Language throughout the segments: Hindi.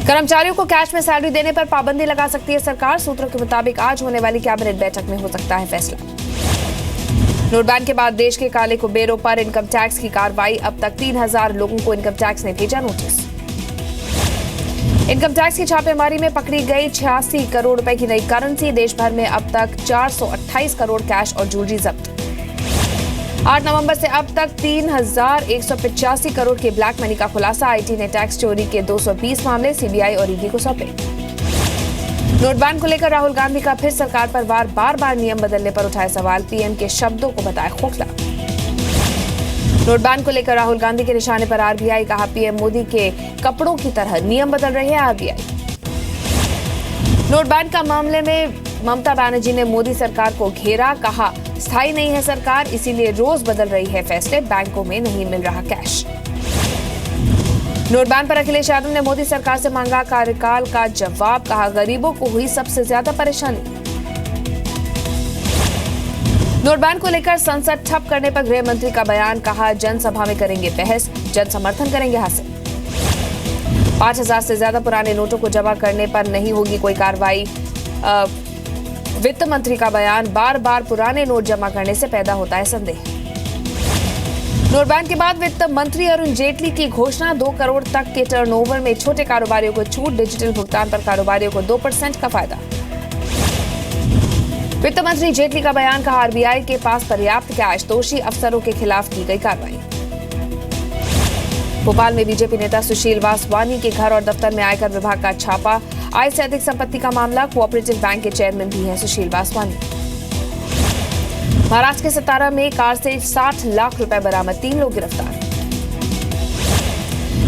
कर्मचारियों को कैश में सैलरी देने पर पाबंदी लगा सकती है सरकार। सूत्रों के मुताबिक आज होने वाली कैबिनेट बैठक में हो सकता है फैसला। नोट बैन के बाद देश के काले कुबेरों पर इनकम टैक्स की कार्रवाई। अब तक 3000 लोगों को इनकम टैक्स ने भेजा नोटिस। इनकम टैक्स की छापेमारी में पकड़ी गई 86 करोड़ रुपए की नई करेंसी। देश भर में अब तक 428 करोड़ कैश और ज्वेलरी जब्त। 8 नवंबर से अब तक 3185 करोड़ के ब्लैक मनी का खुलासा। आईटी ने टैक्स चोरी के 220 मामले सीबीआई और ईडी को सौंपे। नोट बैन को लेकर राहुल गांधी का फिर सरकार पर बार नियम बदलने पर उठाए सवाल। पीएम के शब्दों को बताया खोखला। नोट बैन को लेकर राहुल गांधी के निशाने पर आरबीआई। कहा पीएम मोदी के कपड़ों की तरह नियम बदल रही है आरबीआई। नोट बैन का मामले में ममता बनर्जी ने मोदी सरकार को घेरा। कहा स्थायी नहीं है सरकार, इसीलिए रोज बदल रही है फैसले। बैंकों में नहीं मिल रहा कैश। नोट बैन पर अखिलेश यादव ने मोदी सरकार से मांगा कार्यकाल का जवाब। कहा गरीबों को हुई सबसे ज्यादा परेशानी। नोट बैन को लेकर संसद ठप करने पर गृह मंत्री का बयान। कहा जनसभा में करेंगे बहस, जन समर्थन करेंगे हासिल। 5000 से ज्यादा पुराने नोटों को जमा करने पर नहीं होगी कोई कार्रवाई। वित्त मंत्री का बयान। बार पुराने नोट जमा करने से पैदा होता है संदेह। नोट बैन के बाद वित्त मंत्री अरुण जेटली की घोषणा। 2 करोड़ तक के टर्नओवर में छोटे कारोबारियों को छूट। डिजिटल भुगतान पर कारोबारियों को 2% का फायदा। वित्त मंत्री जेटली का बयान। कहा आरबीआई के पास पर्याप्त कैश। दोषी अफसरों के खिलाफ की गई कार्रवाई। भोपाल में बीजेपी नेता सुशील वासवानी के घर और दफ्तर में आयकर विभाग का छापा। आय से अधिक संपत्ति का मामला। कोऑपरेटिव बैंक के चेयरमैन भी हैं सुशील वासवानी। महाराष्ट्र के सतारा में कार से 60 लाख रुपए बरामद। 3 लोग गिरफ्तार।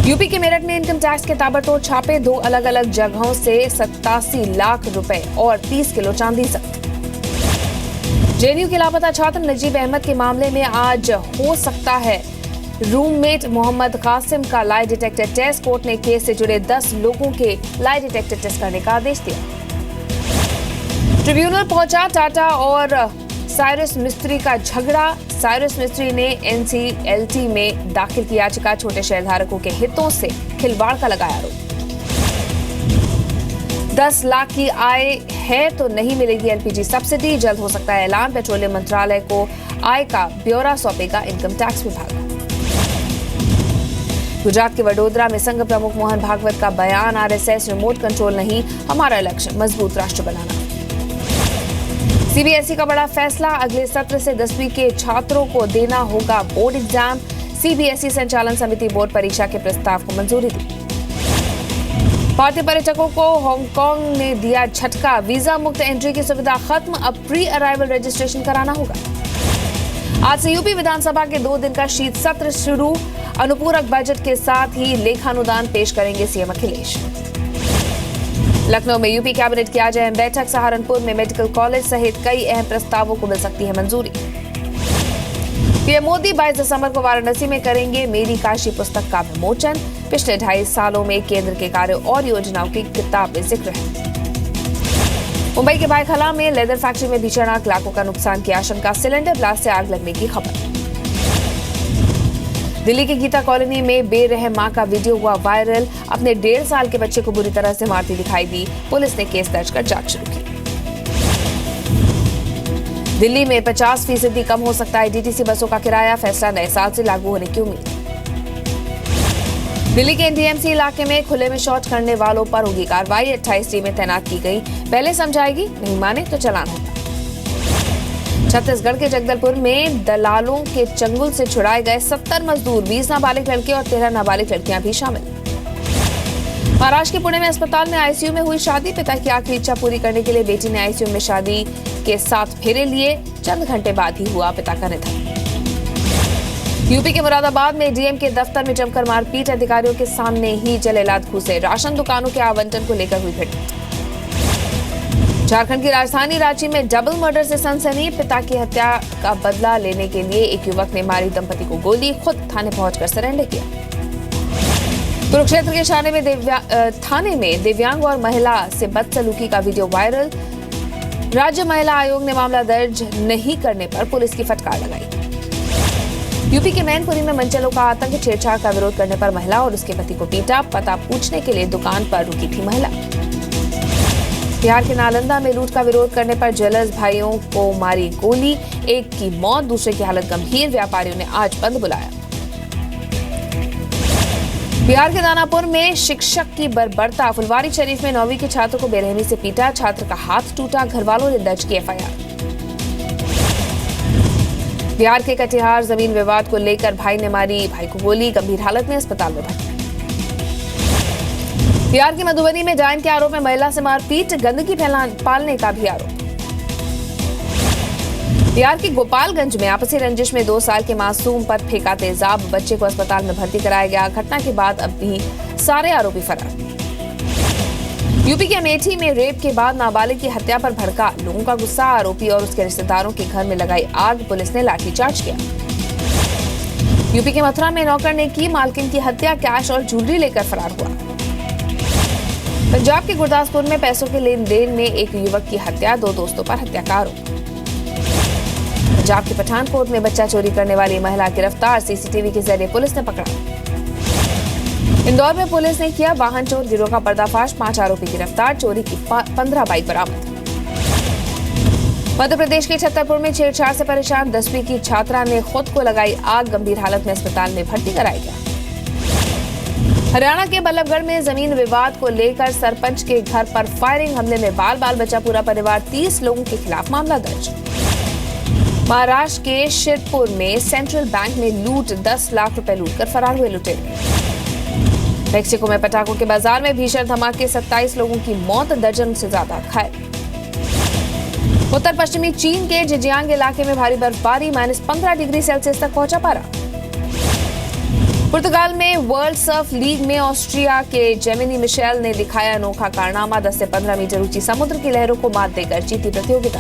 यूपी के मेरठ में इनकम टैक्स के ताबड़तोड़ छापे। 2 अलग अलग जगहों से 87 लाख रुपए और 30 किलो चांदी जब्त। जेएनयू के लापता छात्र नजीब अहमद के मामले में आज हो सकता है रूममेट मोहम्मद कासिम का लाई डिटेक्टर टेस्ट। कोर्ट ने केस से जुड़े 10 लोगों के लाई डिटेक्टर टेस्ट करने का आदेश दिया। ट्रिब्यूनल पहुंचा टाटा और साइरस मिस्त्री का झगड़ा। साइरस मिस्त्री ने एनसीएलटी में दाखिल की याचिका। छोटे शेयरधारकों के हितों से खिलवाड़ का लगाया आरोप। 10 लाख की आय है तो नहीं मिलेगी एलपीजी सब्सिडी। जल्द हो सकता है ऐलान। पेट्रोलियम मंत्रालय को आय का ब्यौरा सौंपेगा इनकम टैक्स विभाग। गुजरात के वडोदरा में संघ प्रमुख मोहन भागवत का बयान। आरएसएस रिमोट कंट्रोल नहीं, हमारा लक्ष्य मजबूत राष्ट्र बनाना। सीबीएसई का बड़ा फैसला। अगले सत्र से 10वीं के छात्रों को देना होगा बोर्ड एग्जाम। सीबीएसई संचालन समिति बोर्ड परीक्षा के प्रस्ताव को मंजूरी दी। भारतीय पर्यटकों को हांगकांग ने दिया झटका। वीजा मुक्त एंट्री की सुविधा खत्म। अब प्री अराइवल रजिस्ट्रेशन कराना होगा। आज से यूपी विधानसभा के 2 दिन का शीत सत्र शुरू। अनुपूरक बजट के साथ ही लेखानुदान पेश करेंगे सीएम अखिलेश। लखनऊ में यूपी कैबिनेट की आज अहम बैठक। सहारनपुर में मेडिकल कॉलेज सहित कई अहम प्रस्तावों को मिल सकती है मंजूरी। पीएम मोदी 22 दिसंबर को वाराणसी में करेंगे मेरी काशी पुस्तक का विमोचन। पिछले 2.5 सालों में केंद्र के कार्यों और योजनाओं की किताब में जिक्र है। मुंबई के भायखला में लेदर फैक्ट्री में भीषण आग। लाखों का नुकसान की आशंका। सिलेंडर ब्लास्ट से आग लगने की खबर। दिल्ली की गीता कॉलोनी में बेरहम मां का वीडियो हुआ वायरल। अपने 1.5 साल के बच्चे को बुरी तरह से मारती दिखाई दी। पुलिस ने केस दर्ज कर जांच शुरू की। दिल्ली में 50% कम हो सकता है डीटीसी बसों का किराया। फैसला नए साल से लागू होने की उम्मीद। दिल्ली के एनडीएमसी इलाके में खुले में शौच करने वालों पर होगी कार्रवाई। 28 टीमें तैनात की गई। पहले समझाएगी, नहीं माने तो चालान होगा। छत्तीसगढ़ के जगदलपुर में दलालों के चंगुल से छुड़ाए गए 70 मजदूर। 20 नाबालिग लड़के और 13 नाबालिग लड़कियां भी शामिल। महाराष्ट्र के पुणे में अस्पताल में आईसीयू में हुई शादी। पिता की आखिरी इच्छा पूरी करने के लिए बेटी ने आईसीयू में शादी के 7 फेरे लिए। चंद घंटे बाद ही हुआ पिता का निधन। यूपी के मुरादाबाद में डीएम के दफ्तर में जमकर मारपीट। अधिकारियों के सामने ही जलेलाद घुसे। राशन दुकानों के आवंटन को लेकर हुई भिड़ंत। झारखंड की राजधानी रांची में डबल मर्डर से सनसनी। पिता की हत्या का बदला लेने के लिए एक युवक ने मारी दंपति को गोली। खुद थाने पहुंचकर सरेंडर किया। कुरुक्षेत्र के थाने में दिव्यांग और महिला से बदसलूकी का वीडियो वायरल। राज्य महिला आयोग ने मामला दर्ज नहीं करने पर पुलिस की फटकार लगाई। यूपी के मैनपुरी में मनचलों का आतंक, छेड़छाड़ का विरोध करने पर महिला और उसके पति को पीटा, पता पूछने के लिए दुकान पर रुकी थी महिला। बिहार के नालंदा में लूट का विरोध करने पर ज्वेलर्स भाइयों को मारी गोली, एक की मौत, दूसरे की हालत गंभीर, व्यापारियों ने आज बंद बुलाया। बिहार के दानापुर में शिक्षक की बर्बरता, फुलवारीशरीफ में 9वीं के छात्र को बेरहमी से पीटा, छात्र का हाथ टूटा, घर वालों ने दर्ज की एफआईआर। बिहार के कटिहार जमीन विवाद को लेकर भाई ने मारी भाई को गोली, गंभीर हालत में अस्पताल में भर्ती। बिहार के मधुबनी में डायन के आरोप में महिला से मारपीट, गंदगी पालने का भी आरोप। बिहार के गोपालगंज में आपसी रंजिश में 2 साल के मासूम पर फेंका तेजाब, बच्चे को अस्पताल में भर्ती कराया गया। घटना के बाद अब भी सारे आरोपी फरार। यूपी के अमेठी में रेप के बाद नाबालिग की हत्या पर भड़का, लोगों का गुस्सा, आरोपी और उसके रिश्तेदारों के घर में लगाई आग, पुलिस ने लाठीचार्ज किया। यूपी के मथुरा में नौकर ने की मालकिन की हत्या, कैश और ज्वेलरी लेकर फरार हुआ। पंजाब के गुरदासपुर में पैसों के लेन देन में एक युवक की हत्या, 2 दोस्तों पर हत्या का आरोप। पंजाब के पठानकोट में बच्चा चोरी करने वाली महिला गिरफ्तार, सीसीटीवी के जरिए पुलिस ने पकड़ा। इंदौर में पुलिस ने किया वाहन चोर गिरोह का पर्दाफाश, 5 आरोपी गिरफ्तार, चोरी की 15 बाइक बरामद। मध्य प्रदेश के छतरपुर में छेड़छाड़ से परेशान 10वीं की छात्रा ने खुद को लगाई आग, गंभीर हालत में अस्पताल में भर्ती कराया गया। हरियाणा के बल्लभगढ़ में जमीन विवाद को लेकर सरपंच के घर पर फायरिंग, हमले में बाल बचा पूरा परिवार, 30 लोगों के खिलाफ मामला दर्ज। महाराष्ट्र के शिरपुर में सेंट्रल बैंक में लूट, 10 लाख रुपए लूटकर फरार हुए लुटेरे। मेक्सिको में पटाखों के बाजार में भीषण धमाके, 27 लोगों की मौत, दर्जन से ज्यादा घायल। उत्तर पश्चिमी चीन के जिजियांग इलाके में भारी बर्फबारी, -15 डिग्री सेल्सियस तक पहुंचा पारा। पुर्तगाल में वर्ल्ड सर्फ लीग में ऑस्ट्रिया के जेमिनी मिशेल ने दिखाया अनोखा कारनामा, 10 से 15 मीटर ऊंची समुद्र की लहरों को मात देकर जीती प्रतियोगिता।